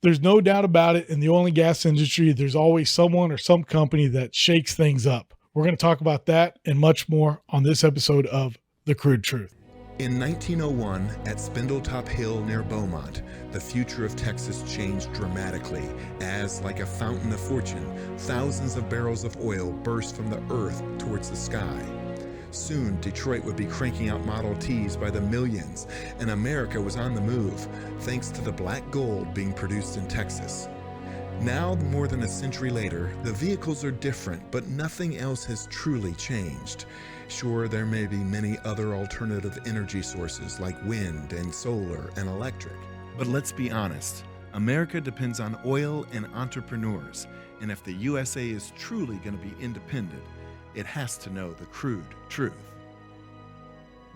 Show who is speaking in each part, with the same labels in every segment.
Speaker 1: There's no doubt about it. In the oil and gas industry, there's always someone or some company that shakes things up. We're going to talk about that and much more on this episode of The Crude Truth.
Speaker 2: In 1901, at Spindletop Hill near Beaumont, the future of Texas changed dramatically as, like a fountain of fortune, thousands of barrels of oil burst from the earth towards the sky. Soon, Detroit would be cranking out Model Ts by the millions, and America was on the move, thanks to the black gold being produced in Texas. Now, more than a century later, the vehicles are different, but nothing else has truly changed. Sure, there may be many other alternative energy sources like wind and solar and electric. But let's be honest, America depends on oil and entrepreneurs, and if the USA is truly going to be independent, it has to know the crude truth.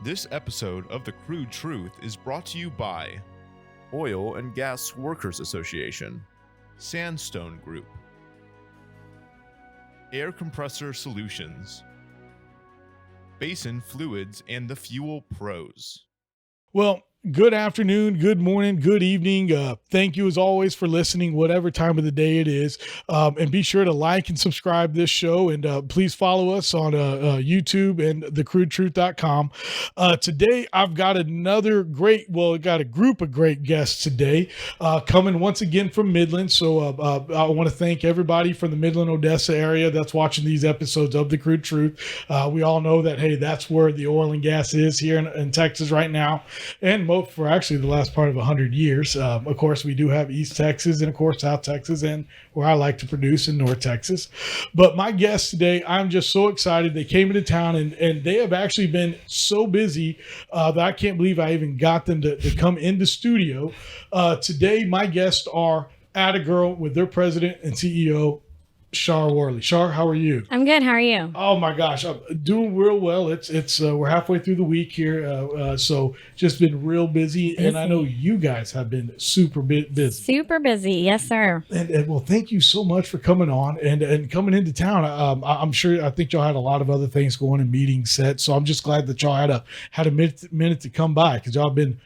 Speaker 3: This episode of The Crude Truth is brought to you by Oil and Gas Workers Association, Sandstone Group, Air Compressor Solutions, Basin Fluids, and the Fuel Pros.
Speaker 1: Well, good afternoon, good morning, good evening. Thank you as always for listening, whatever time of the day it is. And be sure to like and subscribe this show. And please follow us on YouTube and thecrudetruth.com. Today, I've got got a group of great guests today coming once again from Midland. So I want to thank everybody from the Midland, Odessa area that's watching these episodes of The Crude Truth. We all know that, hey, that's where the oil and gas is here in Texas right now. And for actually the last part of 100 years. Of course, we do have East Texas and, of course, South Texas and where I like to produce in North Texas. But my guests today, I'm just so excited. They came into town and they have actually been so busy that I can't believe I even got them to come into studio. Today, my guests are Atta Gurl with their president and CEO, Shar Worley. Shar, how are you?
Speaker 4: I'm good. How are you?
Speaker 1: Oh my gosh, I'm doing real well. It's we're halfway through the week here, so just been real busy, and I know you guys have been super busy.
Speaker 4: Super busy, yes, sir.
Speaker 1: And well, thank you so much for coming on and coming into town. I think y'all had a lot of other things going and meetings set, so I'm just glad that y'all had a minute to come by because y'all have been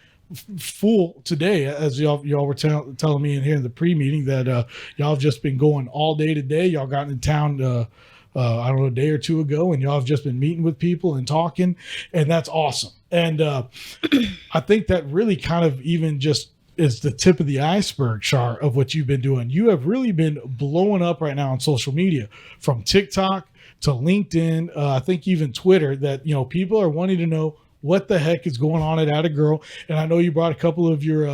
Speaker 1: full today, as y'all were telling me in here in the pre-meeting that y'all have just been going all day today. Y'all got in town I don't know, a day or two ago, and y'all have just been meeting with people and talking, and that's awesome. And I think that really kind of even just is the tip of the iceberg, Char, of what you've been doing. You have really been blowing up right now on social media, from TikTok to LinkedIn, I think even Twitter, that people are wanting to know what the heck is going on at Atta Gurl. And I know you brought a couple of your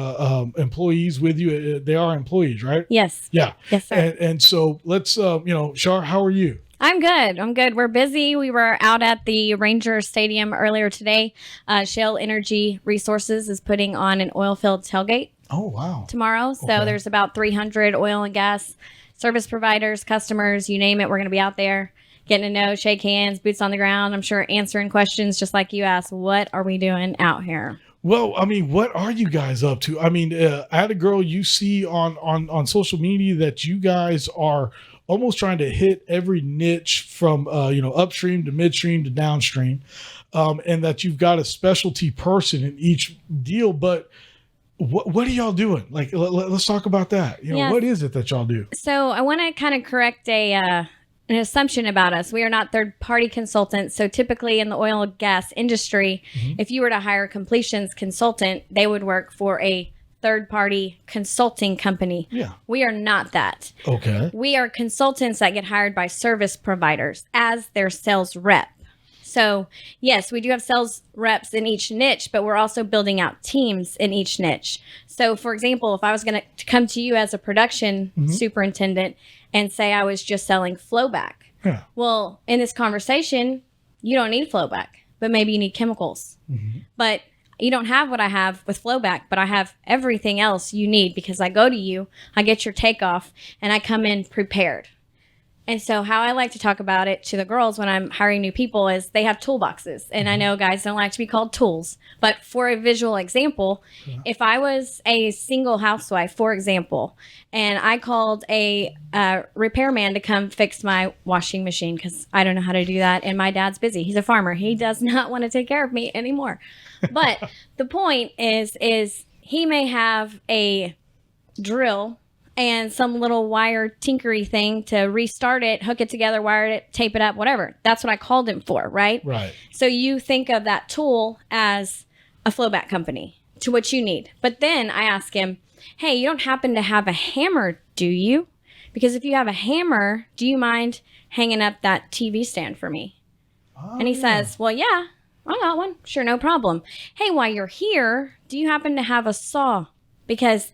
Speaker 1: employees with you. They are employees, right?
Speaker 4: Yes.
Speaker 1: Yeah.
Speaker 4: Yes, sir.
Speaker 1: And so let's, Shar, how are you?
Speaker 4: I'm good. We're busy. We were out at the Ranger Stadium earlier today. Shell Energy Resources is putting on an oil field tailgate.
Speaker 1: Oh, wow.
Speaker 4: Tomorrow. So there's about 300 oil and gas service providers, customers, you name it. We're going to be out there getting to know, shake hands, boots on the ground. I'm sure answering questions just like you asked. What are we doing out here?
Speaker 1: Well, I mean, what are you guys up to? I mean, Atta Gurl, you see on social media that you guys are almost trying to hit every niche from, upstream to midstream to downstream, and that you've got a specialty person in each deal. But what are y'all doing? Like, let's talk about that.
Speaker 4: Yes.
Speaker 1: What is it that y'all do?
Speaker 4: So I want to kind of correct an assumption about us. We are not third-party consultants. So typically in the oil and gas industry, if you were to hire a completions consultant, they would work for a third-party consulting company.
Speaker 1: Yeah.
Speaker 4: We are not that.
Speaker 1: Okay.
Speaker 4: We are consultants that get hired by service providers as their sales rep. So yes, we do have sales reps in each niche, but we're also building out teams in each niche. So for example, if I was going to come to you as a production superintendent and say I was just selling flowback.
Speaker 1: Yeah.
Speaker 4: Well, in this conversation, you don't need flowback, but maybe you need chemicals. But you don't have what I have with flowback, but I have everything else you need because I go to you, I get your takeoff, and I come in prepared. And so how I like to talk about it to the girls when I'm hiring new people is they have toolboxes. And I know guys don't like to be called tools, but for a visual example, if I was a single housewife, for example, and I called a repairman to come fix my washing machine because I don't know how to do that, and my dad's busy. He's a farmer. He does not want to take care of me anymore. But the point is he may have a drill and some little wire tinkery thing to restart it, hook it together, wire it, tape it up, whatever. That's what I called him for, right?
Speaker 1: Right.
Speaker 4: So you think of that tool as a flowback company to what you need. But then I ask him, hey, you don't happen to have a hammer, do you? Because if you have a hammer, do you mind hanging up that TV stand for me?
Speaker 1: Oh,
Speaker 4: And he says, well, yeah, I got one. Sure, no problem. Hey, while you're here, do you happen to have a saw? Because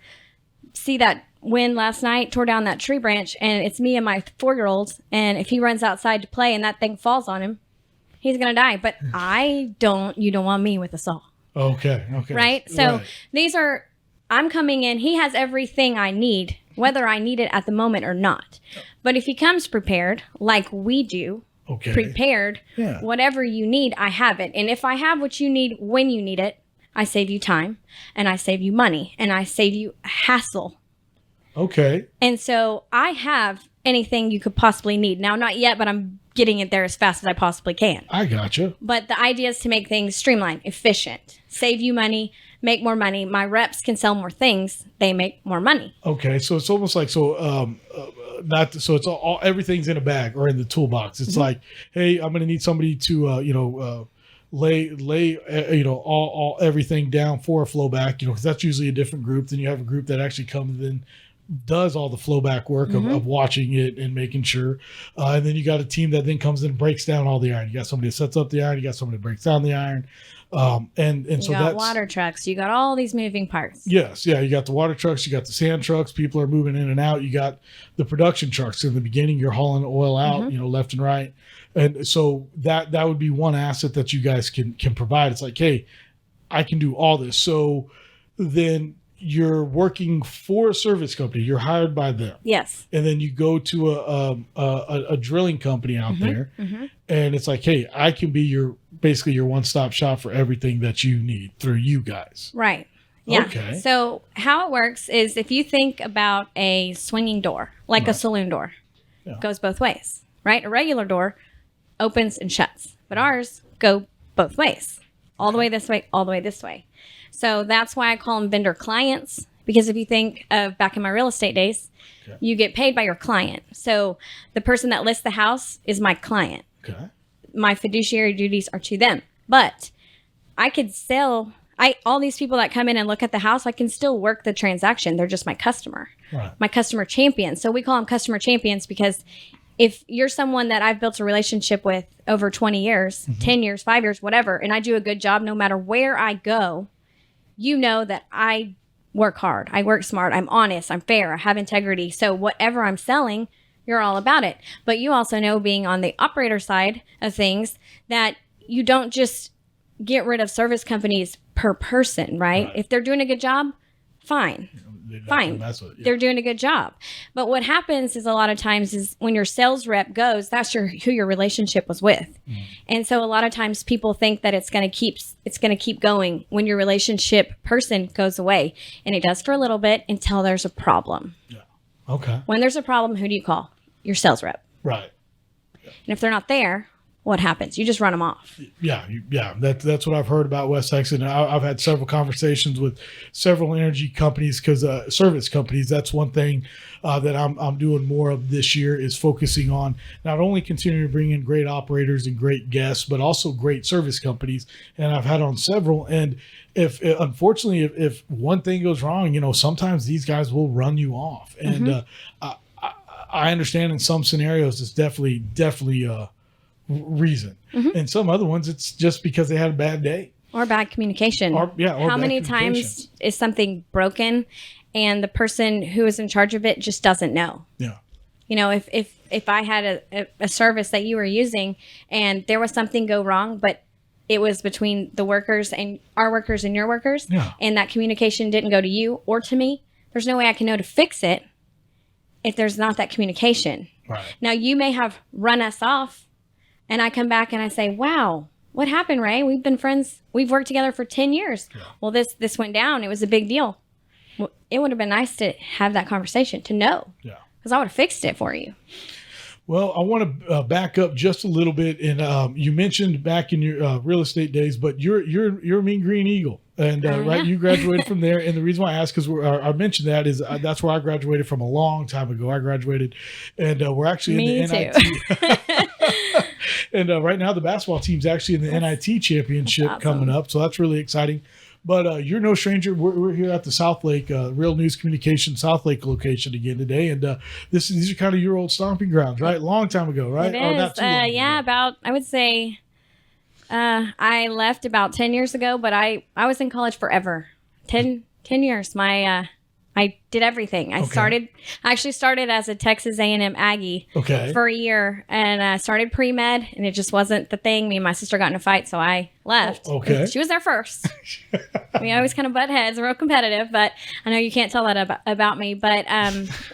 Speaker 4: see that wind last night tore down that tree branch, and it's me and my 4-year-old, and if he runs outside to play and that thing falls on him, he's going to die. But you don't want me with a saw.
Speaker 1: Okay.
Speaker 4: Right? So these are, I'm coming in, he has everything I need, whether I need it at the moment or not. But if he comes prepared, like we do,
Speaker 1: Okay.
Speaker 4: prepared,
Speaker 1: Yeah.
Speaker 4: whatever you need, I have it. And if I have what you need when you need it, I save you time, and I save you money, and I save you hassle.
Speaker 1: Okay.
Speaker 4: And so I have anything you could possibly need. Now, not yet, but I'm getting it there as fast as I possibly can.
Speaker 1: I gotcha.
Speaker 4: But the idea is to make things streamlined, efficient, save you money, make more money. My reps can sell more things. They make more money.
Speaker 1: Okay. So it's almost like, it's all everything's in a bag or in the toolbox. It's like, hey, I'm going to need somebody to, lay all everything down for a flowback, because that's usually a different group. Then you have a group that actually comes and does all the flowback work of watching it and making sure. And then you got a team that then comes in and breaks down all the iron. You got somebody that sets up the iron. You got somebody that breaks down the iron. And
Speaker 4: You
Speaker 1: so
Speaker 4: got
Speaker 1: that's
Speaker 4: water trucks. You got all these moving parts.
Speaker 1: yes. Yeah. You got the water trucks, you got the sand trucks. People are moving in and out. You got the production trucks. In the beginning, you're hauling oil out, left and right. And so that would be one asset that you guys can provide. It's like, hey, I can do all this. So then you're working for a service company. You're hired by them.
Speaker 4: Yes.
Speaker 1: And then you go to a drilling company out there, and it's like, hey, I can be basically your one-stop shop for everything that you need through you guys.
Speaker 4: Right. Yeah.
Speaker 1: Okay.
Speaker 4: So how it works is if you think about a swinging door, like a saloon door, it goes both ways, right? A regular door opens and shuts, but ours go both ways, all the way this way, all the way this way. So that's why I call them vendor clients, because if you think of back in my real estate days, you get paid by your client. So the person that lists the house is my client.
Speaker 1: Okay.
Speaker 4: My fiduciary duties are to them, but I could sell all these people that come in and look at the house, I can still work the transaction. They're just my customer, my customer champion. So we call them customer champions because if you're someone that I've built a relationship with over 20 years, 10 years, 5 years, whatever, and I do a good job no matter where I go, you know that I work hard. I work smart. I'm honest. I'm fair. I have integrity. So whatever I'm selling, you're all about it. But you also know, being on the operator side of things, that you don't just get rid of service companies per person, right? If they're doing a good job, fine. Fine. They're doing a good job. But what happens is a lot of times is when your sales rep goes, that's who your relationship was with. And so a lot of times people think that it's going to keep going when your relationship person goes away. And it does for a little bit until there's a problem.
Speaker 1: Yeah. Okay.
Speaker 4: When there's a problem, who do you call? Your sales rep.
Speaker 1: Right.
Speaker 4: And if they're not there, what happens? You just run them off.
Speaker 1: Yeah. That's what I've heard about West Texas. And I've had several conversations with several energy companies, because service companies. That's one thing that I'm doing more of this year, is focusing on not only continuing to bring in great operators and great guests, but also great service companies. And I've had on several. And unfortunately, if one thing goes wrong, sometimes these guys will run you off. And I understand in some scenarios it's definitely reason. And some other ones, it's just because they had a bad day
Speaker 4: or bad communication. How many times is something broken and the person who is in charge of it just doesn't know?
Speaker 1: Yeah.
Speaker 4: If I had a service that you were using and there was something go wrong, but it was between the workers and our workers and your workers, and that communication didn't go to you or to me, there's no way I can know to fix it if there's not that communication.
Speaker 1: Right.
Speaker 4: Now, you may have run us off, and I come back and I say, wow, what happened, Ray? We've been friends. We've worked together for 10 years. Yeah. Well, this went down. It was a big deal. Well, it would have been nice to have that conversation, to know. Yeah. Because I would have fixed it for you.
Speaker 1: Well, I want to back up just a little bit, and you mentioned back in your real estate days, but you're a Mean Green Eagle, and right, you graduated from there. And the reason why I asked, because I mentioned that is that's where I graduated from a long time ago. I graduated, and we're actually in the NIT. And right now, the basketball team's actually in the NIT championship
Speaker 4: awesome.
Speaker 1: coming up, so that's really exciting. But you're no stranger. We're here at the South Lake, Real News Communication South Lake location again today, and these are kind of your old stomping grounds, right? Long time ago, right?
Speaker 4: It
Speaker 1: Or
Speaker 4: is.
Speaker 1: not too long ago.
Speaker 4: About, I would say, I left about 10 years ago, but I was in college forever. 10 years. I did everything. I actually started as a Texas A&M Aggie for a year, and I started pre-med, and it just wasn't the thing. Me and my sister got in a fight, so I left. She was there first. We always kind of butt heads, real competitive, but I know you can't tell that about me, but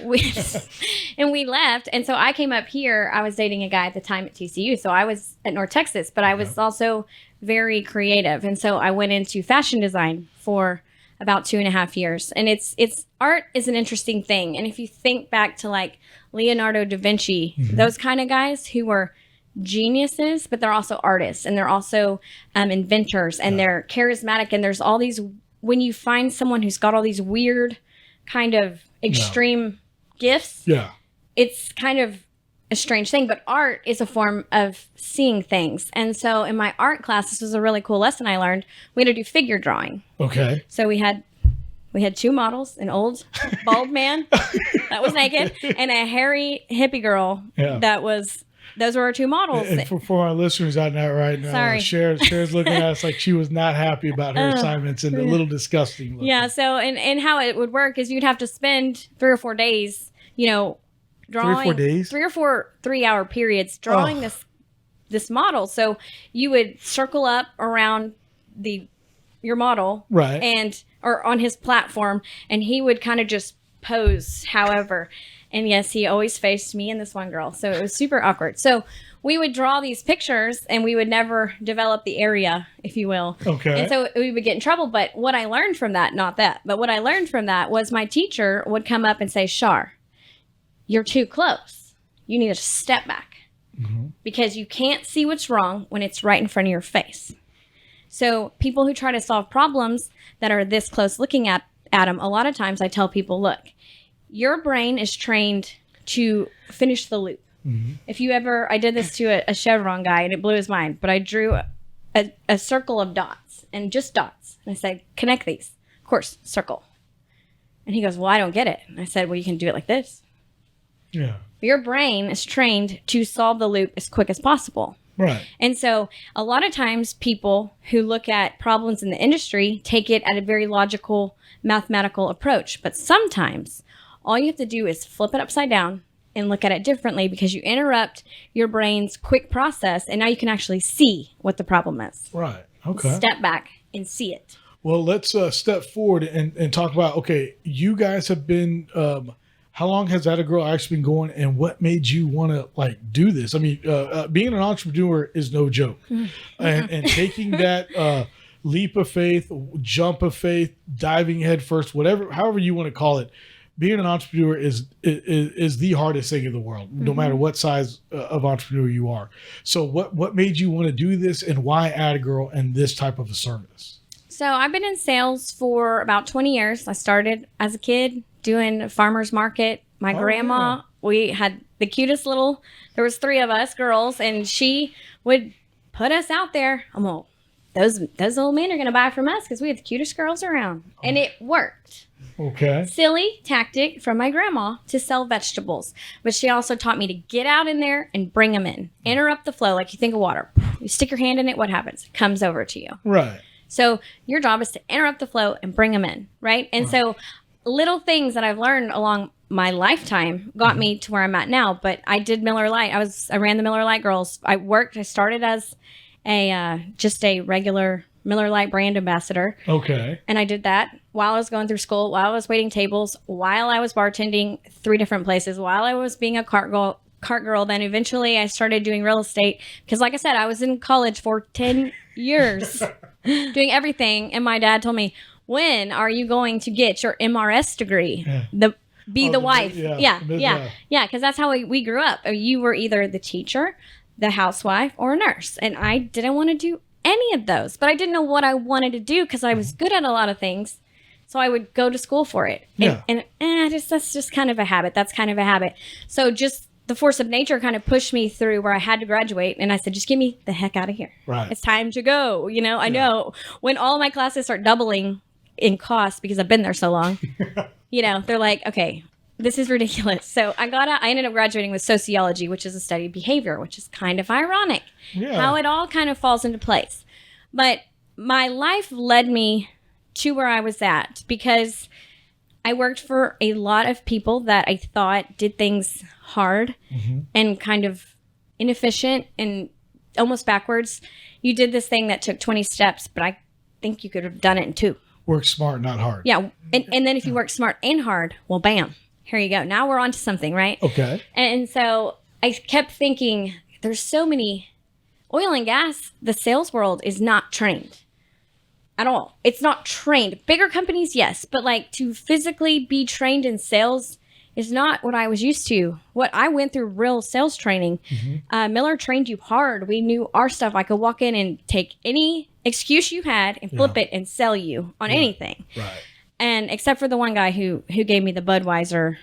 Speaker 4: we left, and so I came up here. I was dating a guy at the time at TCU, so I was at North Texas, but I was also very creative, and so I went into fashion design for about 2.5 years. And it's art is an interesting thing. And if you think back to like Leonardo da Vinci, those kind of guys who were geniuses, but they're also artists, and they're also inventors, and they're charismatic. And there's all these, when you find someone who's got all these weird kind of extreme gifts, it's kind of a strange thing, but art is a form of seeing things. And so in my art class, this was a really cool lesson I learned. We had to do figure drawing. So we had 2 models, an old bald man that was naked, and a hairy hippie girl those were our 2 models.
Speaker 1: And for our listeners out there right now, Cher's looking at us like she was not happy about her assignments and a little disgusting looking.
Speaker 4: Yeah, so and how it would work is you'd have to spend 3 or 4 days, drawing
Speaker 1: 3 or 4 days,
Speaker 4: 3 or 4 3-hour periods drawing this model. So you would circle up around your model, right, or on his platform, and he would kind of just pose however. And yes, he always faced me and this one girl, so it was super awkward. So we would draw these pictures, and we would never develop the area, if you will. And so we would get in trouble. But what I learned from that, what I learned from that was my teacher would come up and say, Shar, you're too close. You need to step back because you can't see what's wrong when it's right in front of your face. So people who try to solve problems that are this close looking at them, a lot of times I tell people, look, your brain is trained to finish the loop. If you ever, I did this to a Chevron guy and it blew his mind, but I drew a circle of dots and just dots. And I said, connect these. Of course, circle. And he goes, well, I don't get it. And I said, well, you can do it like this. Your brain is trained to solve the loop as quick as possible. Right. And so a lot of times people who look at problems in the industry take it at a very logical, mathematical approach. But sometimes all you have to do is flip it upside down and look at it differently, because you interrupt your brain's quick process, and now you can actually see what the problem is. Right. Okay. Step back and see it.
Speaker 1: Well, let's step forward and talk about, you guys have been, how long has Atta Gurl actually been going, and what made you want to do this? I mean, being an entrepreneur is no joke, and taking that leap of faith, jump of faith, diving head first, however you want to call it, being an entrepreneur is the hardest thing in the world, no matter what size of entrepreneur you are. So what made you want to do this, and why Atta Gurl and this type of a service?
Speaker 4: So I've been in sales for about 20 years. I started as a kid doing a farmer's market. My grandma, we had the cutest there was 3 of us girls, and she would put us out there. I'm all, those old men are going to buy from us because we have the cutest girls around. And it worked. Silly tactic from my grandma to sell vegetables. But she also taught me to get out in there and bring them in. Interrupt the flow like you think of water. You stick your hand in it, what happens? It comes over to you. Right. So your job is to interrupt the flow and bring them in, right? And so little things that I've learned along my lifetime got me to where I'm at now. But I did Miller Lite. I ran the Miller Lite girls. I started as just a regular Miller Lite brand ambassador. And I did that while I was going through school, while I was waiting tables, while I was bartending 3 different places, while I was being a cart girl. Then eventually I started doing real estate because, like I said, I was in college for 10 years doing everything. And my dad told me, when are you going to get your MRS degree? be the wife.
Speaker 1: yeah.
Speaker 4: Yeah. Because that's how we grew up. You were either the teacher, the housewife, or a nurse. And I didn't want to do any of those. But I didn't know what I wanted to do because I was good at a lot of things. So I would go to school for it. And that's just kind of a habit. That's kind of a habit. So just the force of nature kind of pushed me through where I had to graduate. And I said, just get me the heck out of here.
Speaker 1: Right.
Speaker 4: It's time to go. I know when all my classes start doubling in cost because I've been there so long, they're like, okay, this is ridiculous. So I ended up graduating with sociology, which is a study of behavior, which is kind of ironic how it all kind of falls into place. But my life led me to where I was at because I worked for a lot of people that I thought did things hard and kind of inefficient and almost backwards. You did this thing that took 20 steps, but I think you could have done it in 2.
Speaker 1: Work smart, not hard.
Speaker 4: Yeah. And then if you work smart and hard, well, bam, here you go. Now we're on to something, right?
Speaker 1: Okay.
Speaker 4: And so I kept thinking, there's so many oil and gas, the sales world is not trained at all. It's not trained. Bigger companies, yes, but like to physically be trained in sales is not what I was used to. What I went through real sales training. Miller trained you hard. We knew our stuff. I could walk in and take any excuse you had and flip it and sell you on anything.
Speaker 1: Right.
Speaker 4: And except for the one guy who gave me the Budweiser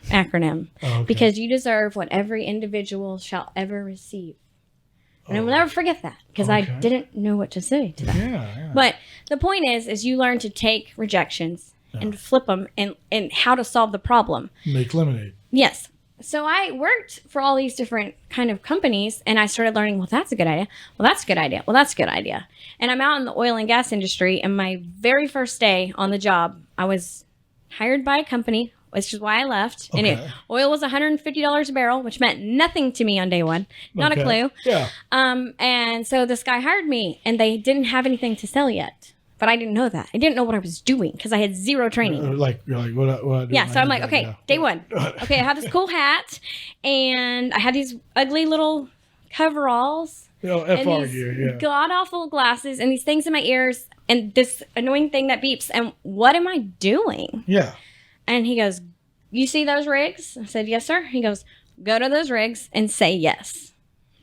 Speaker 4: acronym, because you deserve what every individual shall ever receive. And I will never forget that because I didn't know what to say to that.
Speaker 1: Yeah.
Speaker 4: But the point is you learn to take rejections and flip them and how to solve the problem.
Speaker 1: Make lemonade.
Speaker 4: Yes. So I worked for all these different kind of companies and I started learning, well, that's a good idea. Well, that's a good idea. Well, that's a good idea. And I'm out in the oil and gas industry. And my very first day on the job, I was hired by a company, which is why I left.
Speaker 1: Okay.
Speaker 4: And oil was $150 a barrel, which meant nothing to me on day one. Not a clue.
Speaker 1: Yeah.
Speaker 4: And so this guy hired me and they didn't have anything to sell yet. But I didn't know that. I didn't know what I was doing because I had zero training.
Speaker 1: You're like, what?
Speaker 4: Yeah, so I'm like, okay, day one. Okay, I have this cool hat, and I had these ugly little coveralls, and these god-awful glasses, and these things in my ears, and this annoying thing that beeps, and what am I doing?
Speaker 1: Yeah.
Speaker 4: And he goes, you see those rigs? I said, yes, sir. He goes, go to those rigs and say yes.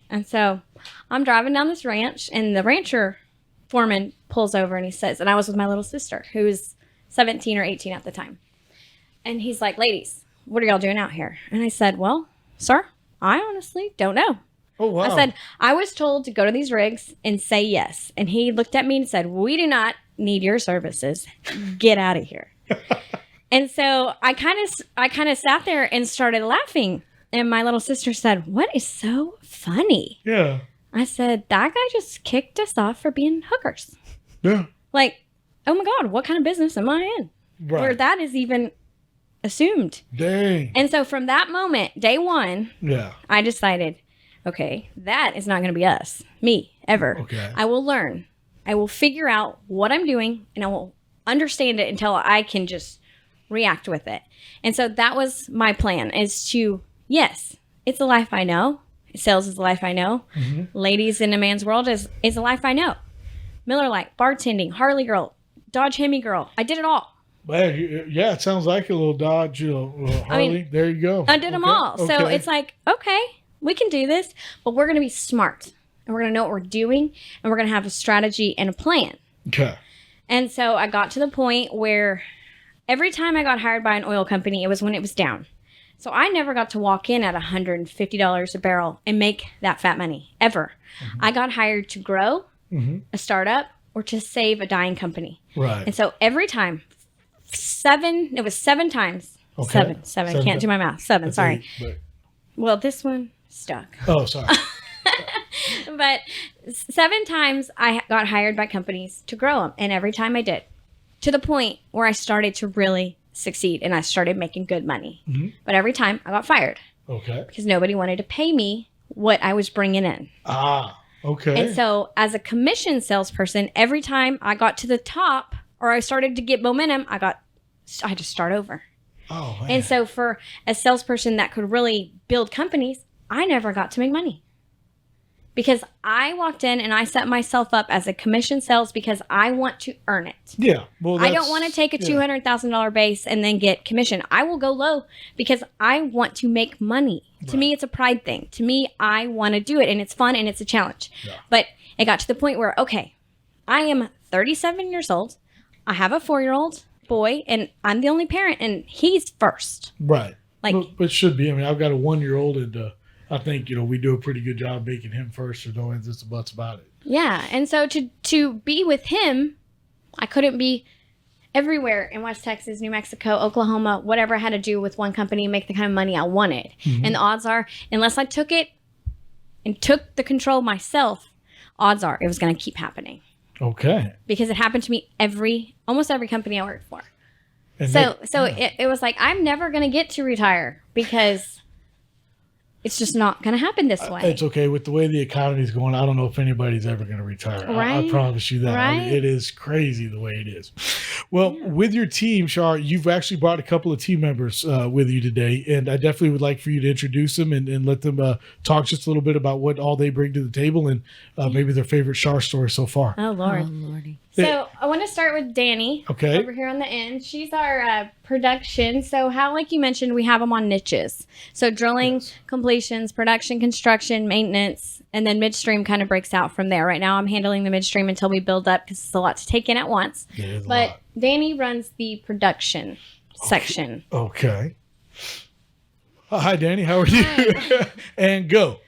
Speaker 4: And so I'm driving down this ranch, and the rancher foreman pulls over and he says, and I was with my little sister who was 17 or 18 at the time. And he's like, ladies, what are y'all doing out here? And I said, well, sir, I honestly don't know.
Speaker 1: Oh, wow.
Speaker 4: I said, I was told to go to these rigs and say yes. And he looked at me and said, we do not need your services. Get out of here. And so I kind of sat there and started laughing. And my little sister said, what is so funny?
Speaker 1: Yeah.
Speaker 4: I said, that guy just kicked us off for being hookers.
Speaker 1: Yeah.
Speaker 4: Like, oh my God, what kind of business am I in?
Speaker 1: Right.
Speaker 4: Where that is even assumed.
Speaker 1: Dang.
Speaker 4: And so from that moment, day one, I decided, okay, that is not going to be me, ever.
Speaker 1: Okay.
Speaker 4: I will learn. I will figure out what I'm doing and I will understand it until I can just react with it. And so that was my plan is to, yes, it's a life I know. Sales is a life I know. Ladies in a man's world is a life I know. Miller Lite, bartending, Harley girl, Dodge Hemi girl. I did it all.
Speaker 1: Well, yeah, it sounds like a little Dodge, Harley. I mean, there you go.
Speaker 4: I did them all. So it's like, okay, we can do this, but we're going to be smart. And we're going to know what we're doing. And we're going to have a strategy and a plan.
Speaker 1: Okay.
Speaker 4: And so I got to the point where every time I got hired by an oil company, it was when it was down. So I never got to walk in at $150 a barrel and make that fat money, ever. I got hired to grow a startup or to save a dying company.
Speaker 1: Right.
Speaker 4: And so every time, it was 7 times.
Speaker 1: Okay.
Speaker 4: Seven. I can't do my math. 7, sorry.
Speaker 1: 8, but...
Speaker 4: Well, this one stuck.
Speaker 1: Oh, sorry.
Speaker 4: But 7 times I got hired by companies to grow them. And every time I did. To the point where I started to really succeed and I started making good money. But every time I got fired.
Speaker 1: Okay.
Speaker 4: Because nobody wanted to pay me what I was bringing in.
Speaker 1: Ah, okay.
Speaker 4: And so as a commission salesperson, every time I got to the top or I started to get momentum, I had to start over.
Speaker 1: Oh, man.
Speaker 4: And so for a salesperson that could really build companies, I never got to make money. because I walked in and I set myself up as a commission sales because I want to earn it.
Speaker 1: Yeah. Well,
Speaker 4: I don't want to take a $200,000 base and then get commission. I will go low because I want to make money. To me, it's a pride thing. To me, I want to do it, and it's fun and it's a challenge. Yeah. But it got to the point where, okay, I am 37 years old. I have a 4-year-old boy, and I'm the only parent, and he's first.
Speaker 1: Right. Like, but it should be. I mean, I've got a 1-year-old, and I think, we do a pretty good job making him first. There's no ifs and buts about it.
Speaker 4: Yeah. And so to be with him, I couldn't be everywhere in West Texas, New Mexico, Oklahoma, whatever I had to do with one company and make the kind of money I wanted. Mm-hmm. And the odds are, unless I took it and took the control myself, odds are it was going to keep happening.
Speaker 1: Okay.
Speaker 4: Because it happened to me almost every company I worked for.
Speaker 1: And
Speaker 4: it was like, I'm never going to get to retire because it's just not going to happen this way.
Speaker 1: It's okay. With the way the economy is going, I don't know if anybody's ever going to retire.
Speaker 4: Right?
Speaker 1: I promise you that.
Speaker 4: Right?
Speaker 1: I mean, it is crazy the way it is. Well, with your team, Shar, you've actually brought a couple of team members with you today, and I definitely would like for you to introduce them and let them talk just a little bit about what all they bring to the table and maybe their favorite Shar story so far.
Speaker 4: Oh, Lord.
Speaker 5: Oh, Lordy.
Speaker 4: So I want to start with Dani.
Speaker 1: Okay.
Speaker 4: Over here on the end. She's our production. So how, like you mentioned, we have them on niches. So drilling, completions, production, construction, maintenance, and then midstream kind of breaks out from there. Right now I'm handling the midstream until we build up because it's a lot to take in at once. But Dani runs the production section.
Speaker 1: Okay. Hi, Dani. How are you? And go.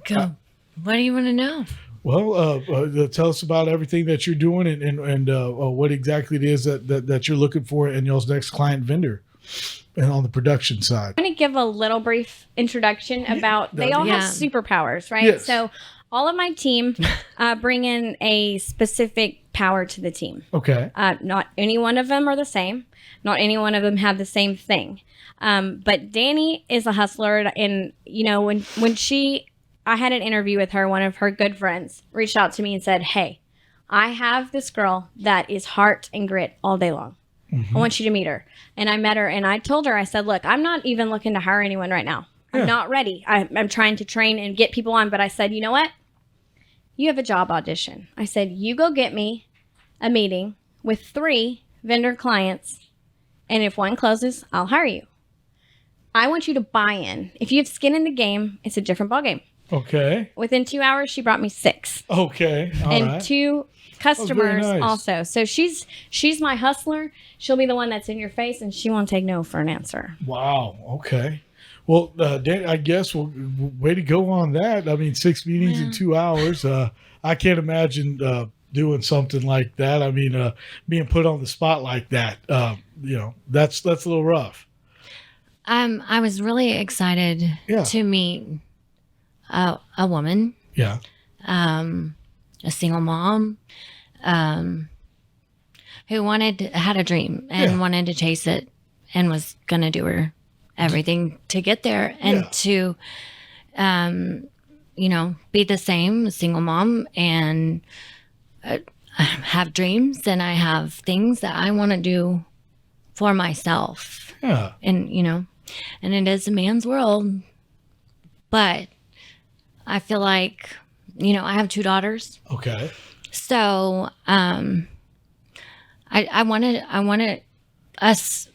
Speaker 5: Go. What do you want to know?
Speaker 1: Well, tell us about everything that you're doing and what exactly it is that you're looking for in y'all's next client vendor and on the production side.
Speaker 4: I'm going to give a little brief introduction about, they all have superpowers, right?
Speaker 1: Yes.
Speaker 4: So all of my team bring in a specific power to the team.
Speaker 1: Okay.
Speaker 4: Not any one of them are the same. Not any one of them have the same thing. But Dani is a hustler. And, when I had an interview with her, one of her good friends reached out to me and said, hey, I have this girl that is heart and grit all day long. Mm-hmm. I want you to meet her. And I met her and I told her, I said, look, I'm not even looking to hire anyone right now. I'm not ready. I'm trying to train and get people on. But I said, you know what? You have a job audition. I said, you go get me a meeting with 3 vendor clients. And if one closes, I'll hire you. I want you to buy in. If you have skin in the game, it's a different ballgame.
Speaker 1: Okay.
Speaker 4: Within 2 hours, she brought me 6.
Speaker 1: Okay. All
Speaker 4: and
Speaker 1: right.
Speaker 4: 2 customers
Speaker 1: nice.
Speaker 4: also. So she's my hustler. She'll be the one that's in your face, and she won't take no for an answer.
Speaker 1: Wow. Okay. Well, Dan, I guess way to go on that. I mean, 6 meetings in 2 hours. I can't imagine doing something like that. I mean, being put on the spot like that. That's a little rough.
Speaker 5: I was really excited to meet a woman, a single mom, who had a dream and wanted to chase it and was going to do her everything to get there and to, be the same, a single mom, and have dreams, and I have things that I want to do for myself.
Speaker 1: Yeah.
Speaker 5: And, and it is a man's world, but I feel like, I have 2 daughters.
Speaker 1: Okay.
Speaker 5: So, I wanted us,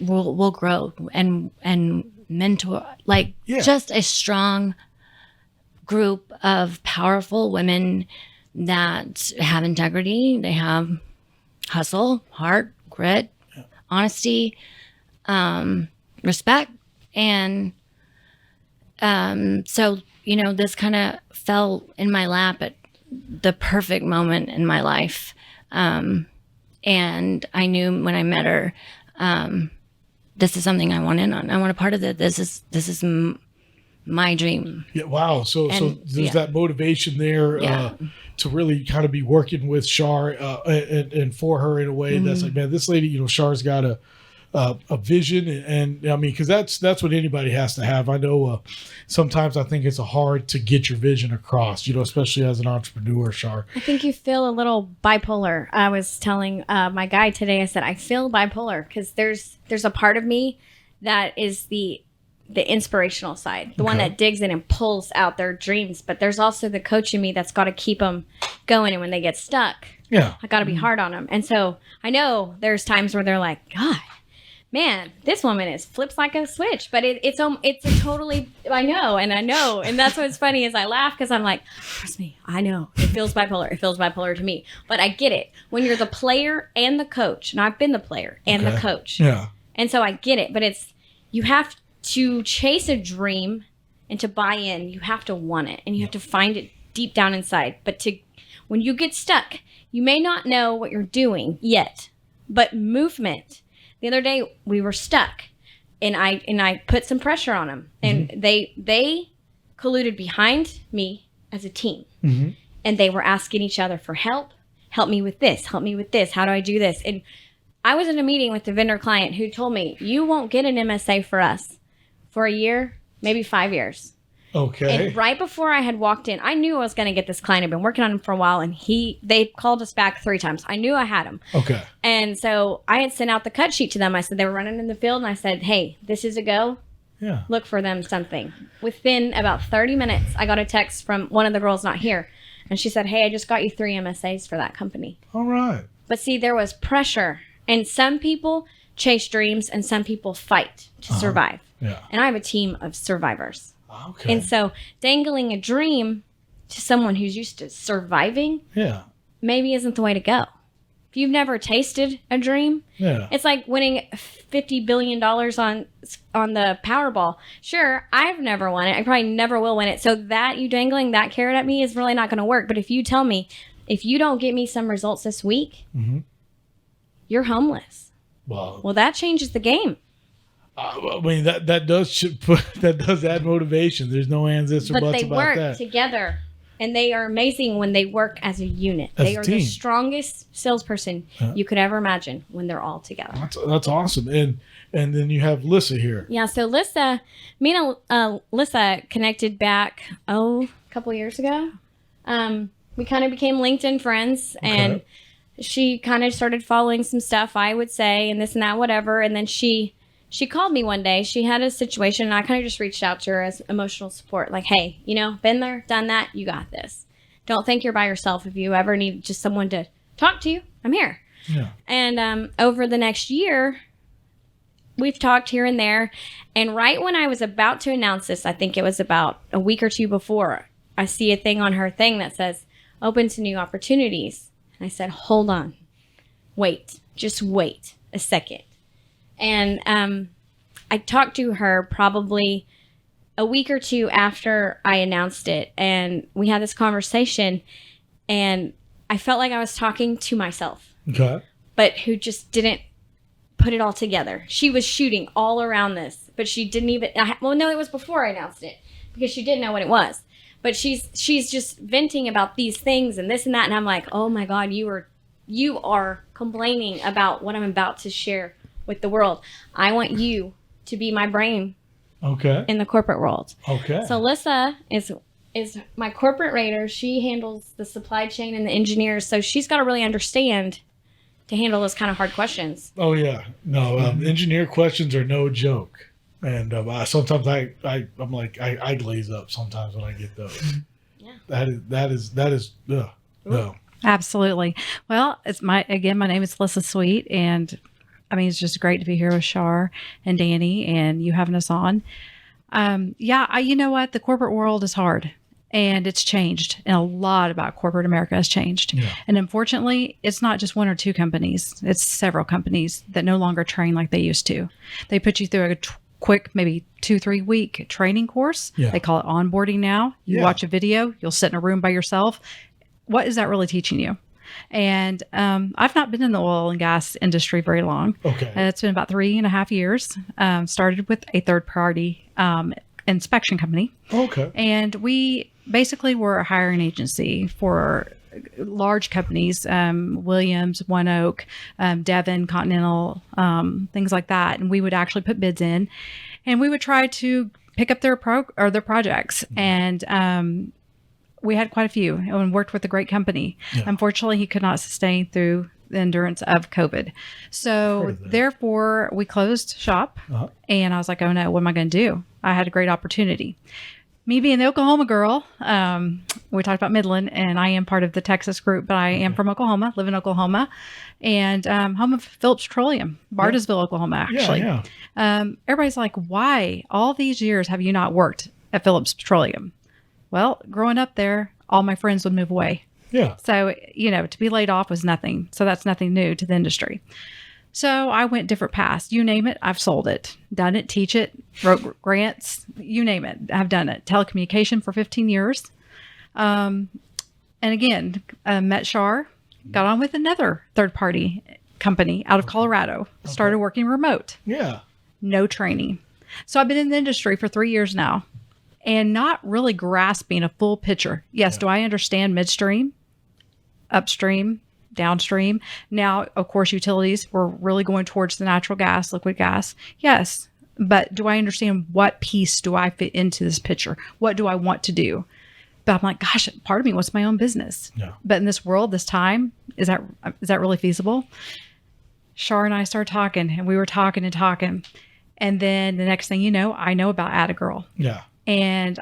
Speaker 5: we'll grow and mentor, just a strong group of powerful women that have integrity. They have hustle, heart, grit, honesty, respect. And, so, this kind of fell in my lap at the perfect moment in my life. And I knew when I met her, this is something I want in on. I want a part of it. This is my dream.
Speaker 1: Yeah. Wow. So there's that motivation there to really kind of be working with Shar and for her in a way that's like, man, this lady, Char's got a vision, and I mean, because that's what anybody has to have. I know sometimes I think it's hard to get your vision across, especially as an entrepreneur, Char.
Speaker 4: I think you feel a little bipolar. I was telling my guy today, I said, I feel bipolar because there's a part of me that is the the inspirational side, the one
Speaker 1: Okay.
Speaker 4: that digs in and pulls out their dreams. But there's also the coach in me that's got to keep them going. And when they get stuck,
Speaker 1: Yeah.
Speaker 4: I got to be hard on them. And so I know there's times where they're like, God, man, this woman flips like a switch. But it's a totally, I know. And that's what's funny is I laugh because I'm like, trust me, I know. It feels bipolar. It feels bipolar to me. But I get it. When you're the player and the coach, and I've been the player and the coach.
Speaker 1: Yeah.
Speaker 4: And so I get it. But you have to chase a dream and to buy in, you have to want it. And you have to find it deep down inside. But when you get stuck, you may not know what you're doing yet, but movement. The other day we were stuck, and I put some pressure on them, and they colluded behind me as a team, and they were asking each other for help. Help me with this. Help me with this. How do I do this? And I was in a meeting with the vendor client who told me, you won't get an MSA for us for a year, maybe 5 years.
Speaker 1: Okay.
Speaker 4: And right before I had walked in, I knew I was going to get this client. I've been working on him for a while, and they called us back 3 times. I knew I had him.
Speaker 1: Okay.
Speaker 4: And so I had sent out the cut sheet to them. I said, they were running in the field, and I said, hey, this is a go.
Speaker 1: Yeah.
Speaker 4: Look for them something. Within about 30 minutes, I got a text from one of the girls not here. And she said, hey, I just got you 3 MSAs for that company.
Speaker 1: All right.
Speaker 4: But see, there was pressure. And some people chase dreams, and some people fight to survive.
Speaker 1: Yeah.
Speaker 4: And I have a team of survivors.
Speaker 1: Okay.
Speaker 4: And so dangling a dream to someone who's used to surviving
Speaker 1: Yeah.
Speaker 4: maybe isn't the way to go. If you've never tasted a dream,
Speaker 1: Yeah.
Speaker 4: it's like winning $50 billion on the Powerball. Sure, I've never won it. I probably never will win it. So that you dangling that carrot at me is really not going to work. But if you tell me, if you don't get me some results this week, you're homeless. Well, that changes the game.
Speaker 1: I mean that does add motivation. There's no ands, ifs, or
Speaker 4: But
Speaker 1: buts
Speaker 4: they
Speaker 1: about
Speaker 4: work
Speaker 1: that.
Speaker 4: together, and they are amazing when they work as a unit.
Speaker 1: As
Speaker 4: They
Speaker 1: a
Speaker 4: are
Speaker 1: team.
Speaker 4: the strongest salesperson you could ever imagine when they're all together.
Speaker 1: That's awesome. And then you have Lissa here.
Speaker 4: Yeah, so me and Lissa connected back, a couple years ago. We kind of became LinkedIn friends, and she kind of started following some stuff I would say, and this and that, whatever. And then she called me one day. She had a situation, and I kind of just reached out to her as emotional support. Like, hey, been there, done that. You got this. Don't think you're by yourself. If you ever need just someone to talk to, I'm here.
Speaker 1: Yeah.
Speaker 4: And over the next year, we've talked here and there. And right when I was about to announce this, I think it was about a week or two before, I see a thing on her thing that says, open to new opportunities. And I said, hold on. Just wait a second. And I talked to her probably a week or two after I announced it. And we had this conversation. And I felt like I was talking to myself.
Speaker 1: Okay.
Speaker 4: But who just didn't put it all together. She was shooting all around this. But she didn't even... well, no, it was before I announced it. Because she didn't know what it was. But she's just venting about these things and this and that. And I'm like, oh my God, you are complaining about what I'm about to share with the world. I want you to be my brain in the corporate world.
Speaker 1: Okay.
Speaker 4: So Lissa is my corporate raider. She handles the supply chain and the engineers. So she's got to really understand to handle those kind of hard questions.
Speaker 1: Oh yeah. No, engineer questions are no joke. And sometimes I'm like I glaze up sometimes when I get those. Yeah. That is no.
Speaker 6: Absolutely. Well, my name is Lissa Sweet, and I mean, it's just great to be here with Shar and Dani and you having us on. You know what? The corporate world is hard, and it's changed, and a lot about corporate America has changed. Yeah. And unfortunately, it's not just one or two companies. It's several companies that no longer train like they used to. They put you through a quick, maybe 2-3 week training course. Yeah. They call it onboarding now. You watch a video, you'll sit in a room by yourself. What is that really teaching you? And I've not been in the oil and gas industry very long. Okay. It's been about 3.5 years. Started with a third party inspection company. Okay. And we basically were a hiring agency for large companies, Williams, One Oak, Devon, Continental, things like that. And we would actually put bids in, and we would try to pick up their projects. And we had quite a few and worked with a great company. Yeah. Unfortunately, he could not sustain through the endurance of COVID. So therefore, we closed shop. And I was like, oh no, what am I going to do? I had a great opportunity. Me being the Oklahoma girl, we talked about Midland, and I am part of the Texas group, but I am from Oklahoma, live in Oklahoma, and home of Phillips Petroleum, Bartlesville, Oklahoma, actually. Everybody's like, why all these years have you not worked at Phillips Petroleum? Well, growing up there, all my friends would move away.
Speaker 1: Yeah.
Speaker 6: So, to be laid off was nothing. So that's nothing new to the industry. So I went different paths. You name it, I've sold it, done it, teach it, wrote grants, you name it, I've done it. Telecommunication for 15 years. And again, met Shar, got on with another third-party company out of Colorado, started working remote.
Speaker 1: Yeah.
Speaker 6: No training. So I've been in the industry for 3 years now and not really grasping a full picture. Yes, do I understand midstream, upstream, downstream? Now, of course, utilities, we're really going towards the natural gas, liquid gas. Yes. But do I understand what piece do I fit into this picture? What do I want to do? But I'm like, gosh, part of me wants my own business.
Speaker 1: Yeah.
Speaker 6: But in this world, this time, is that really feasible? Shar and I started talking, and we were talking and talking. And then the next thing you know, I know about Atta Gurl.
Speaker 1: Yeah.
Speaker 6: And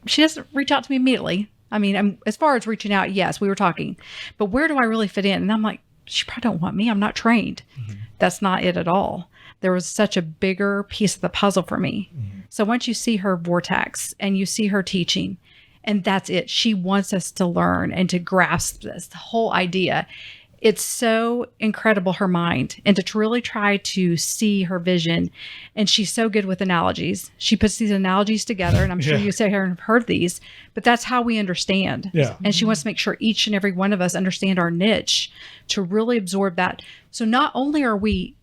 Speaker 6: she doesn't reach out to me immediately. I mean, as far as reaching out, yes, we were talking, but where do I really fit in? And I'm like, she probably don't want me. I'm not trained. Mm-hmm. That's not it at all. There was such a bigger piece of the puzzle for me. Mm-hmm. So once you see her vortex and you see her teaching, and that's it, she wants us to learn and to grasp this, the whole idea. It's so incredible, her mind, and to really try to see her vision. And she's so good with analogies. She puts these analogies together, and I'm sure you sit here and have heard these, but that's how we understand.
Speaker 1: Yeah.
Speaker 6: And she wants to make sure each and every one of us understand our niche to really absorb that. So not only are we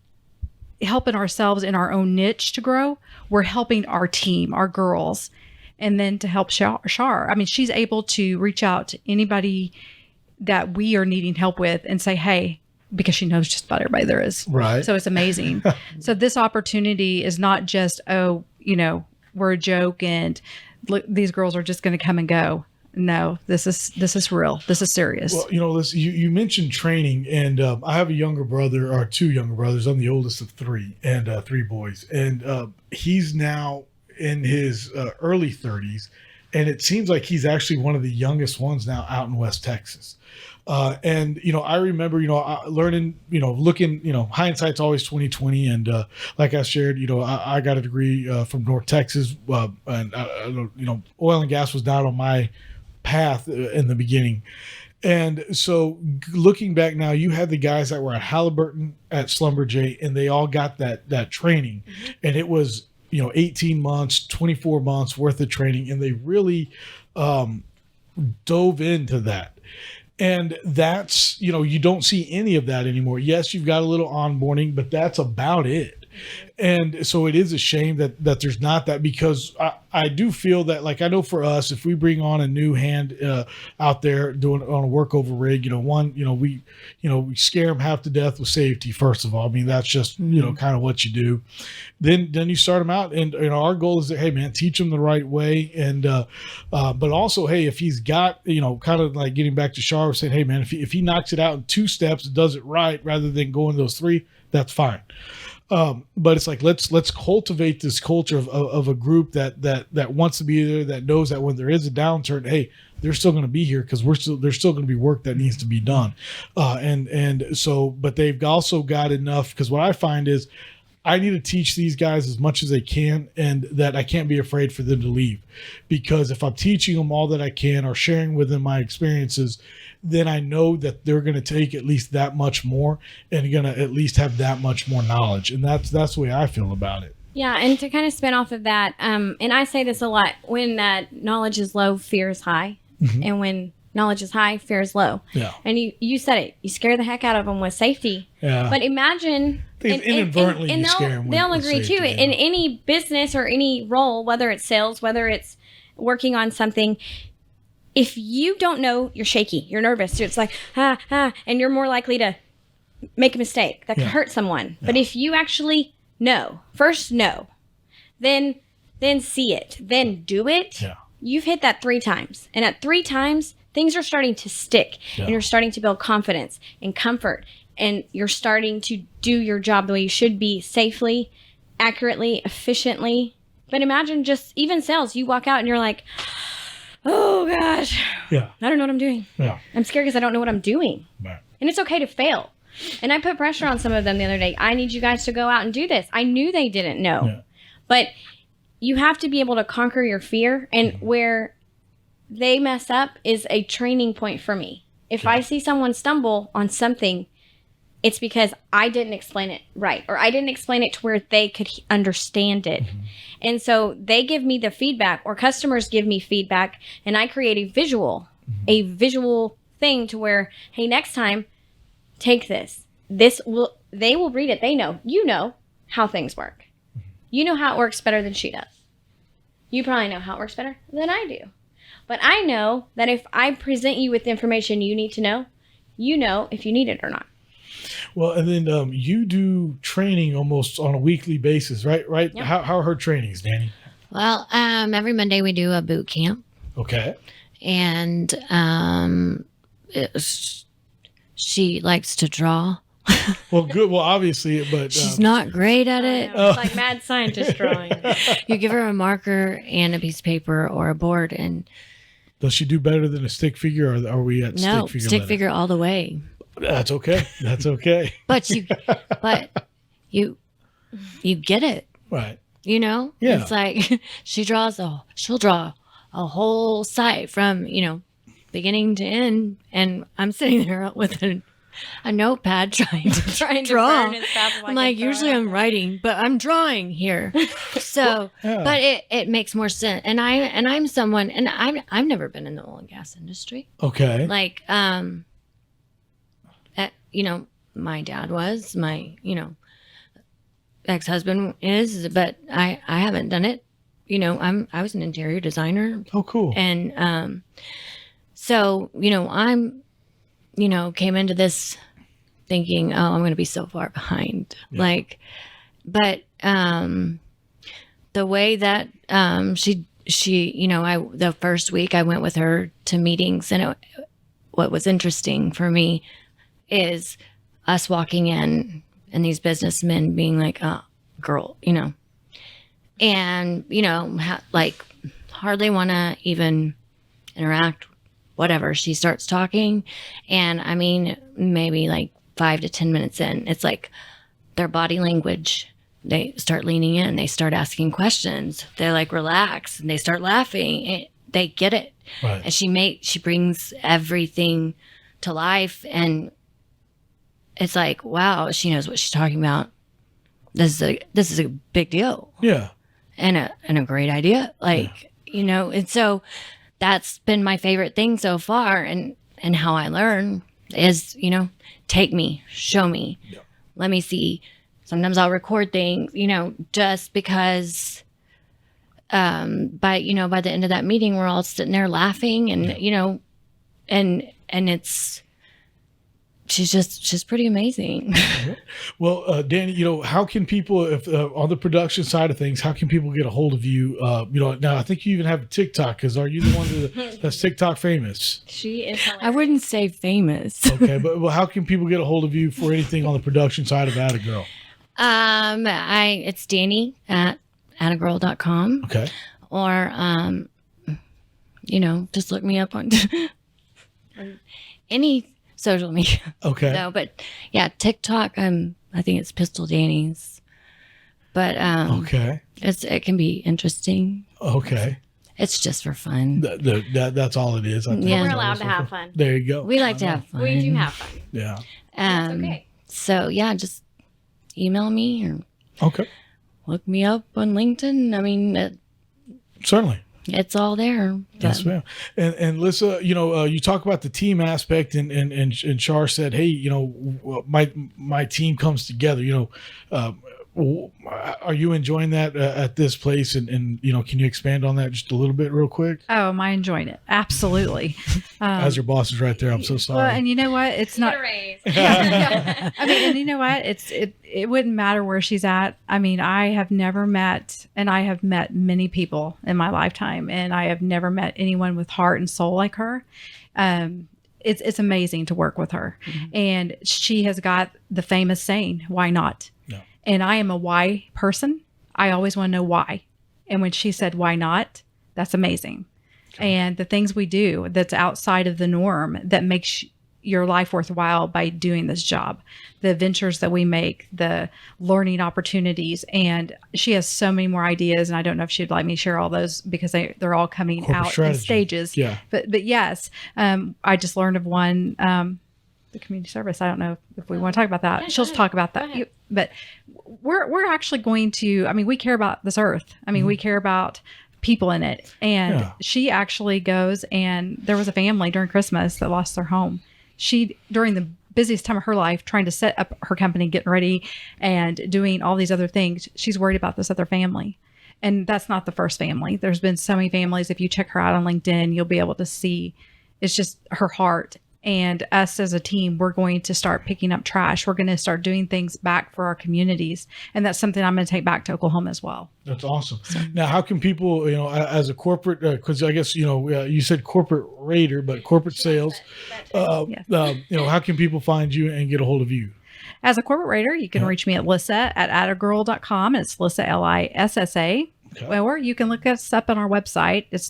Speaker 6: helping ourselves in our own niche to grow, we're helping our team, our girls, and then to help Shar. I mean, she's able to reach out to anybody that we are needing help with and say, hey, because she knows just about everybody there is.
Speaker 1: Right.
Speaker 6: So it's amazing. So this opportunity is not just, we're a joke and look, these girls are just going to come and go. No, this is real. This is serious.
Speaker 1: Well, listen, you mentioned training, and I have a younger brother, or two younger brothers. I'm the oldest of three, and 3 boys. And he's now in his early 30s. And it seems like he's actually one of the youngest ones now out in West Texas. And I remember, learning, looking, hindsight's always 20/20. And like I shared, I got a degree from North Texas, and oil and gas was not on my path in the beginning. And so looking back now, you had the guys that were at Halliburton, at Schlumberger, and they all got that training, and it was 18 months, 24 months worth of training. And they really dove into that. And that's, you don't see any of that anymore. Yes, you've got a little onboarding, but that's about it. And so it is a shame that there's not that, because I do feel that, like, I know for us, if we bring on a new hand out there doing on a workover rig, we scare them half to death with safety. First of all, I mean, that's just, kind of what you do. Then you start them out, and our goal is that, hey man, teach them the right way. And, but also, hey, if he's got, kind of like getting back to Shar, saying, hey man, if he knocks it out in 2 steps and does it right, rather than going those 3, that's fine. But it's like, let's cultivate this culture of a group that wants to be there, that knows that when there is a downturn, hey, they're still going to be here, because there's still going to be work that needs to be done. And so, but they've also got enough, because what I find is I need to teach these guys as much as they can, and that I can't be afraid for them to leave, because if I'm teaching them all that I can or sharing with them my experiences, then I know that they're going to take at least that much more, and going to at least have that much more knowledge. And that's the way I feel about it.
Speaker 4: Yeah. And to kind of spin off of that, and I say this a lot, when knowledge is low, fear is high. Mm-hmm. And when knowledge is high, fear is low. Yeah. And you said it, you scare the heck out of them with safety. Yeah. But imagine,
Speaker 1: inadvertently,
Speaker 4: and they'll agree too. Yeah. In any business or any role, whether it's sales, whether it's working on something, if you don't know, you're shaky, you're nervous, it's like, and you're more likely to make a mistake that could hurt someone. Yeah. But if you actually know, first know, then see it, then do it, you've hit that 3 times. And at 3 times, things are starting to stick, and you're starting to build confidence and comfort, and you're starting to do your job the way you should be, safely, accurately, efficiently, But imagine just even sales. You walk out and you're like, oh gosh,
Speaker 1: Yeah.
Speaker 4: I don't know what I'm doing.
Speaker 1: Yeah.
Speaker 4: I'm scared because I don't know what I'm doing.
Speaker 1: Right.
Speaker 4: And it's okay to fail. And I put pressure on some of them the other day. I need you guys to go out and do this. I knew they didn't know.
Speaker 1: Yeah.
Speaker 4: But you have to be able to conquer your fear. And where they mess up is a training point for me. If I see someone stumble on something, it's because I didn't explain it right, or I didn't explain it to where they could understand it. And so they give me the feedback, or customers give me feedback, and I create a visual thing to where, hey, next time, take this. They will read it. They know, you know how things work. You know how it works better than she does. You probably know how it works better than I do. But I know that if I present you with the information you need to know, you know if you need it or not.
Speaker 1: Well, and then you do training almost on a weekly basis, right? Right?
Speaker 4: Yep.
Speaker 1: How are her trainings, Dani?
Speaker 5: Well, every Monday we do a boot camp,
Speaker 1: Okay.
Speaker 5: and she likes to draw.
Speaker 1: Well, good. Well, obviously, but
Speaker 5: She's not great at it.
Speaker 4: It's like mad scientist drawing.
Speaker 5: You give her a marker and a piece of paper or a board, and
Speaker 1: does she do better than a stick figure, or are we at
Speaker 5: no,
Speaker 1: stick figure?
Speaker 5: stick
Speaker 1: letter?
Speaker 5: figure all the way.
Speaker 1: That's okay. That's okay.
Speaker 5: But you get it.
Speaker 1: Right.
Speaker 5: You know,
Speaker 1: Yeah.
Speaker 5: It's like she'll draw a whole site from, beginning to end. And I'm sitting there with a notepad trying to draw.
Speaker 4: burn his stuff like
Speaker 5: I'm like,
Speaker 4: it's throwing
Speaker 5: usually I'm
Speaker 4: up.
Speaker 5: writing, but I'm drawing here. So,
Speaker 1: Yeah.
Speaker 5: but it makes more sense. And I'm someone, and I've never been in the oil and gas industry.
Speaker 1: Okay.
Speaker 5: Like, my dad was, my, ex-husband is, but I haven't done it. I was an interior designer,
Speaker 1: Oh, cool.
Speaker 5: and so I'm came into this thinking, oh, I'm going to be so far behind.
Speaker 1: Yeah.
Speaker 5: But the way that she the first week I went with her to meetings, and what was interesting for me is us walking in and these businessmen being like, oh, girl, and, hardly want to even interact, whatever. She starts talking. And I mean, maybe like 5 to 10 minutes in, it's like their body language. They start leaning in, they start asking questions. They like relax and they start laughing. They get it.
Speaker 1: Right.
Speaker 5: And she brings everything to life, and it's like, wow, she knows what she's talking about. This is a big deal,
Speaker 1: Yeah.
Speaker 5: and a great idea. And so that's been my favorite thing so far, and how I learn is, take me, show me,
Speaker 1: Yeah.
Speaker 5: let me see. Sometimes I'll record things, just because, by the end of that meeting, we're all sitting there laughing, and, and she's pretty amazing.
Speaker 1: Well, Dani, how can people, if on the production side of things, how can people get a hold of you? Now I think you even have a TikTok, because are you the one that's TikTok famous?
Speaker 4: She is hilarious.
Speaker 5: I wouldn't say famous.
Speaker 1: Okay, but how can people get a hold of you for anything on the production side of Atta Gurl?
Speaker 5: It's Dani at attagurl.com,
Speaker 1: Okay.
Speaker 5: or just look me up on any social media.
Speaker 1: Okay.
Speaker 5: No, but yeah, TikTok. I think it's Pistol Dani's, but
Speaker 1: Okay.
Speaker 5: it can be interesting.
Speaker 1: Okay.
Speaker 5: It's just for fun.
Speaker 1: That's all it is. I think.
Speaker 5: Yeah.
Speaker 4: We're allowed to have fun.
Speaker 1: There you go.
Speaker 5: We like to have fun.
Speaker 4: We do have fun.
Speaker 1: Yeah.
Speaker 4: That's okay.
Speaker 5: So yeah, just email me or
Speaker 1: Okay.
Speaker 5: look me up on LinkedIn. I mean,
Speaker 1: Certainly.
Speaker 5: it's all there.
Speaker 1: Yes, ma'am. And Lissa, you talk about the team aspect, and Char said, hey, my team comes together. Are you enjoying that at this place? And can you expand on that just a little bit real quick?
Speaker 6: Oh, am I enjoying it? Absolutely.
Speaker 1: As your boss is right there, I'm so sorry.
Speaker 6: Well, and you know what? It's not.
Speaker 4: Get a raise.
Speaker 6: I mean, and you know what? It wouldn't matter where she's at. I mean, I have never met, and I have met many people in my lifetime, and I have never met anyone with heart and soul like her. It's amazing to work with her, and she has got the famous saying, "Why not?"
Speaker 1: No.
Speaker 6: And I am a why person. I always want to know why. And when she said, why not? That's amazing. And the things we do that's outside of the norm that makes your life worthwhile by doing this job, the adventures that we make, the learning opportunities. And she has so many more ideas. And I don't know if she'd like me to share all those because they're all coming
Speaker 1: Corporate
Speaker 6: out
Speaker 1: strategy.
Speaker 6: in stages.
Speaker 1: Yeah.
Speaker 6: But yes, I just learned of one, the community service. I don't know if we want to talk about that.
Speaker 5: Yeah,
Speaker 6: She'll
Speaker 5: go
Speaker 6: talk about that.
Speaker 5: ahead.
Speaker 6: But we're actually going to, I mean, we care about this earth. I mean, we care about people in it. And
Speaker 1: Yeah.
Speaker 6: she actually goes, and there was a family during Christmas that lost their home. She, during the busiest time of her life, trying to set up her company, getting ready and doing all these other things, she's worried about this other family. And that's not the first family. There's been so many families. If you check her out on LinkedIn, you'll be able to see it's just her heart. And us as a team, we're going to start picking up trash. We're going to start doing things back for our communities. And that's something I'm going to take back to Oklahoma as well.
Speaker 1: That's awesome. Now, how can people, as a corporate, because I guess, you said corporate raider, but corporate sales,
Speaker 6: Yes.
Speaker 1: how can people find you and get a hold of you?
Speaker 6: As a corporate raider, you can reach me at Lissa at attagurl.com. It's Lissa, Lissa.
Speaker 1: Okay.
Speaker 6: Or you can look us up on our website. It's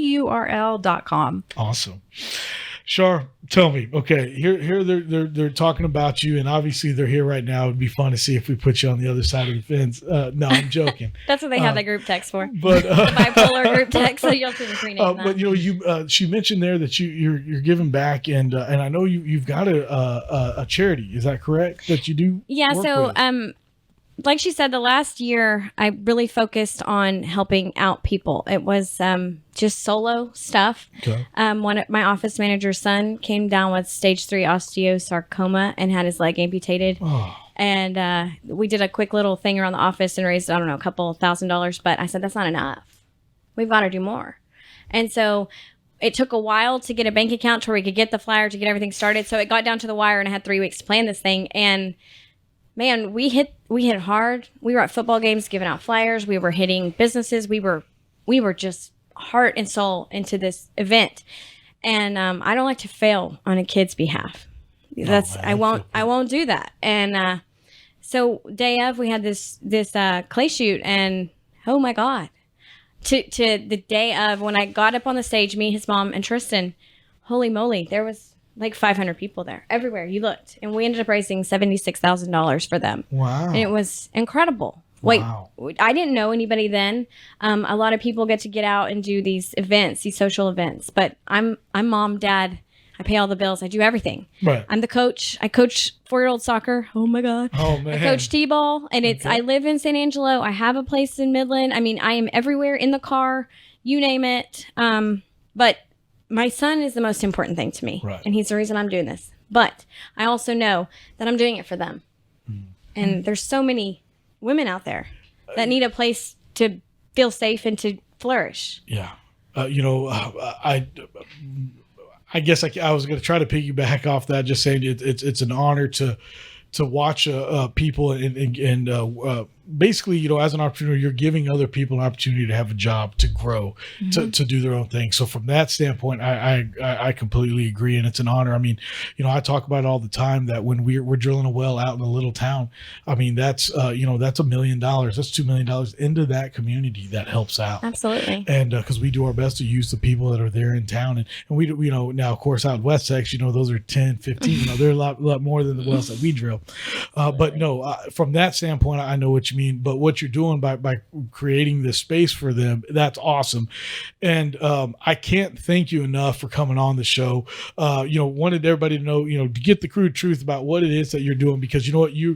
Speaker 6: www.attagurl.com.
Speaker 1: Awesome. Shar, tell me, okay, here they're talking about you, and obviously they're here right now. It'd be fun to see if we put you on the other side of the fence. No, I'm joking.
Speaker 4: That's what they have the group text for.
Speaker 1: But
Speaker 4: The bipolar group text. So you'll see the screen.
Speaker 1: but she mentioned there that you're giving back, and I know you've got a charity. Is that correct? That you do?
Speaker 4: Yeah.
Speaker 1: work
Speaker 4: So
Speaker 1: with?
Speaker 4: like she said, the last year I really focused on helping out people. It was just solo stuff.
Speaker 1: Okay.
Speaker 4: One of my office manager's son came down with stage 3 osteosarcoma and had his leg amputated.
Speaker 1: Oh,
Speaker 4: And we did a quick little thing around the office and raised, I don't know, a couple $1,000. But I said, that's not enough. We've got to do more. And so it took a while to get a bank account to where we could get the flyer to get everything started. So it got down to the wire and I had 3 weeks to plan this thing. And man, we hit hard. We were at football games giving out flyers. We were hitting businesses. We were just heart and soul into this event. And I don't like to fail on a kid's behalf. That's
Speaker 1: man,
Speaker 4: I won't do that. And so day of, we had this clay shoot, and oh my God, to the day of, when I got up on the stage, me, his mom, and Tristan, holy moly, there was like 500 people there everywhere you looked, and we ended up raising $76,000 for them.
Speaker 1: wow.
Speaker 4: And it was incredible.
Speaker 1: Wow.
Speaker 4: Wait, I didn't know anybody then. A lot of people get to get out and do these events, these social events, but I'm mom, dad. I pay all the bills. I do everything.
Speaker 1: Right.
Speaker 4: I'm the coach. I coach 4-year-old soccer. Oh my God.
Speaker 1: Oh, man.
Speaker 4: I coach T-ball, and it's,
Speaker 1: Okay.
Speaker 4: I live in San Angelo. I have a place in Midland. I mean, I am everywhere in the car, you name it. But my son is the most important thing to me.
Speaker 1: Right.
Speaker 4: And he's the reason I'm doing this. But I also know that I'm doing it for them. And there's so many women out there that need a place to feel safe and to flourish.
Speaker 1: Yeah. I guess I was going to try to piggyback off that, just saying it's an honor to watch people and basically, as an entrepreneur, you're giving other people an opportunity to have a job, to grow, to do their own thing. So from that standpoint, I completely agree. And it's an honor. I mean, I talk about it all the time that when we're drilling a well out in a little town, I mean, that's $1 million, that's $2 million into that community that helps out.
Speaker 4: Absolutely.
Speaker 1: And because we do our best to use the people that are there in town, and we do, now of course out West Tex, those are 10, 15, they're a lot more than the wells that we drill. But no, from that standpoint, I know what you mean. But what you're doing by creating this space for them, that's awesome. And I can't thank you enough for coming on the show. Wanted everybody to know, to get the crude truth about what it is that you're doing, because you're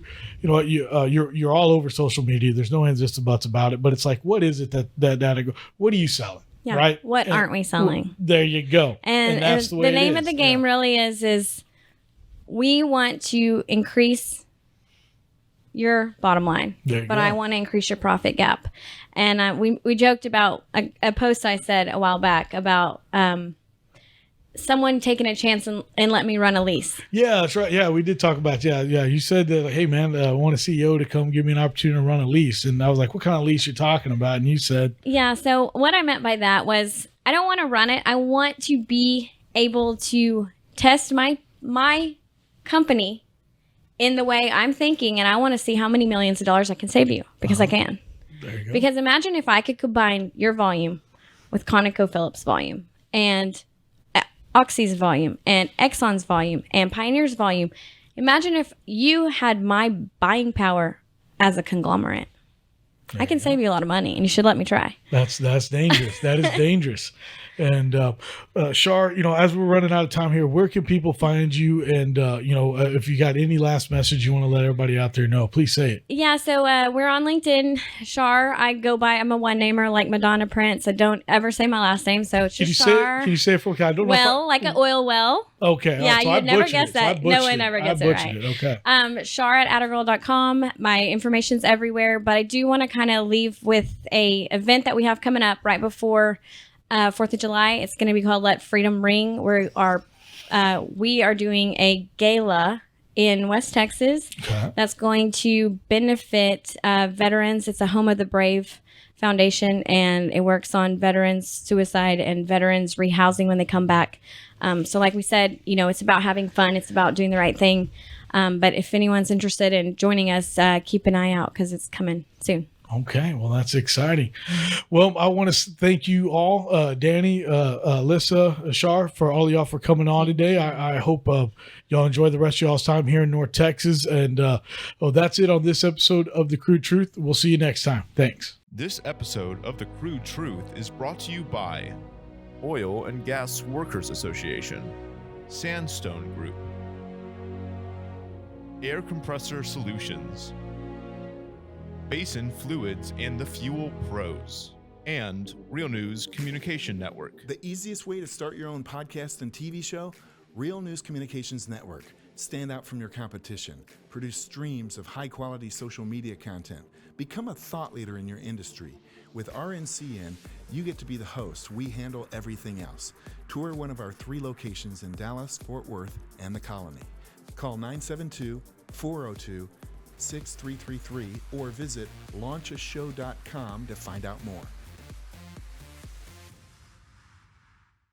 Speaker 1: all over social media. There's no ands, ifs, and buts about it. But it's like, what is it that what are you selling?
Speaker 4: Yeah.
Speaker 1: Right?
Speaker 4: What
Speaker 1: And-
Speaker 4: aren't we selling?
Speaker 1: There you go.
Speaker 4: And
Speaker 1: that's the way it
Speaker 4: name
Speaker 1: is.
Speaker 4: of the game really is we want to increase your bottom line,
Speaker 1: There you
Speaker 4: but
Speaker 1: go.
Speaker 4: I want to increase your profit gap. And we joked about a post I said a while back about someone taking a chance and let me run a lease.
Speaker 1: Yeah, that's right. Yeah, we did talk about. Yeah. You said that, hey man, I want a CEO to come give me an opportunity to run a lease, and I was like, what kind of lease you're talking about? And you said,
Speaker 4: Yeah. So what I meant by that was I don't want to run it. I want to be able to test my company in the way I'm thinking, and I want to see how many millions of dollars I can save you, because I can.
Speaker 1: There you go.
Speaker 4: Because imagine if I could combine your volume with ConocoPhillips volume and Oxy's volume and Exxon's volume and Pioneer's volume. Imagine if you had my buying power as a conglomerate. I can save you a lot of money, and you should let me try.
Speaker 1: That's dangerous. That is dangerous. And Shar, as we're running out of time here, where can people find you? And if you got any last message you want to let everybody out there know, please say it.
Speaker 4: Yeah, so we're on LinkedIn. Shar, I'm a one namer like Madonna Prince. I don't ever say my last name, so it's just Shar.
Speaker 1: Can you say it for? I don't know.
Speaker 4: Like an oil well.
Speaker 1: Okay.
Speaker 4: Yeah,
Speaker 1: so
Speaker 4: you'd never guess that. No one ever gets it right.
Speaker 1: Okay.
Speaker 4: Shar at attagurl.com. My information's everywhere, but I do want to kind of leave with a event that we have coming up right before 4th of July. It's going to be called Let Freedom Ring. We are doing a gala in West Texas that's going to benefit veterans. It's a Home of the Brave Foundation, and it works on veterans suicide and veterans rehousing when they come back. So like we said, it's about having fun. It's about doing the right thing. But if anyone's interested in joining us, keep an eye out because it's coming soon.
Speaker 1: Okay, well, that's exciting. Well, I want to thank you all, Dani, Alyssa, Shar, for all of y'all for coming on today. I hope y'all enjoy the rest of y'all's time here in North Texas. And that's it on this episode of the CRUDE Truth. We'll see you next time. Thanks.
Speaker 3: This episode of the CRUDE Truth is brought to you by Oil and Gas Workers Association, Sandstone Group, Air Compressor Solutions, Basin Fluids and the Fuel Pros, and Real News Communication Network.
Speaker 7: The easiest way to start your own podcast and TV show? Real News Communications Network. Stand out from your competition. Produce streams of high-quality social media content. Become a thought leader in your industry. With RNCN, you get to be the host. We handle everything else. Tour one of our 3 locations in Dallas, Fort Worth, and the Colony. Call 972-402-6333 or visit launchashow.com to find out more.